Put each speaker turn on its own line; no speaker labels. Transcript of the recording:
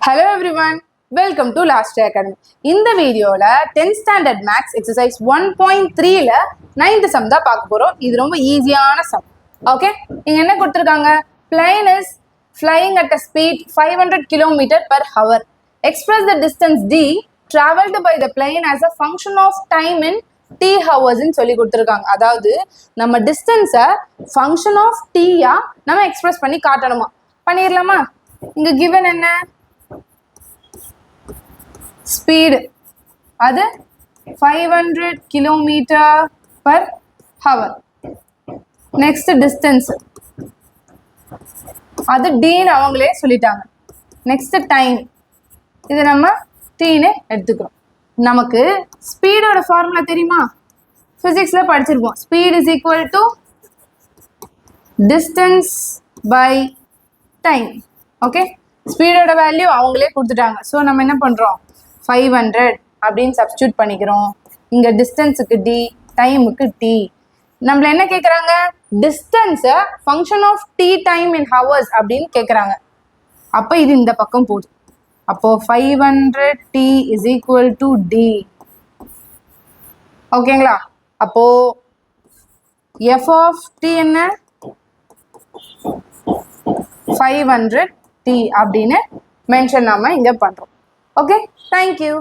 Hello everyone, welcome to LTA Academy. இந்த வீடியோல 10th standard maths exercise 1.3ல 9th sum தான் பார்க்க போறோம். இது ரொம்ப ஈஸியான sum. ஓகே, இங்க என்ன கொடுத்திருக்காங்க? Plane is flying at a speed 500 km per hour. Express the distance d traveled by the plane as a function of time in t hours ன்னு சொல்லி கொடுத்திருக்காங்க. அதாவது நம்ம டிஸ்டன்ஸை ஃபங்க்ஷன் ஆஃப் t-யா நம்ம எக்ஸ்பிரஸ் பண்ணி காட்டணுமா? பண்ணிடலாமா? இங்க given என்ன? Speed அது 500 km per hour. Next distance அது d ன்னு அவங்களே சொல்லிட்டாங்க. Next time இது நம்ம t ன்னு எடுத்துக்கிறோம். நமக்கு ஸ்பீடோட ஃபார்முலா தெரியுமா? பிசிக்ஸ்ல படிச்சிருப்போம். Speed is equal to distance by time. Okay, ஸ்பீடோட வேல்யூ அவங்களே கொடுத்துட்டாங்க. ஸோ நம்ம என்ன பண்றோம்? 500 அப்படின்னு சப்ஸ்டியூட் பண்ணிக்கிறோம். இங்க டிஸ்டன்ஸுக்கு d, டைமுக்கு t. நம்மள என்ன கேட்குறாங்க? டிஸ்டன்ஸை function of t time in hours அப்படின்னு கேட்குறாங்க. அப்போ இது இந்த பக்கம் போகுது. அப்போ 500t is equal to d. ஓகேங்களா? அப்போ f of t என்ன? 500t அப்படின்னு மென்ஷன் நாம இங்க பண்றோம். Okay, thank you.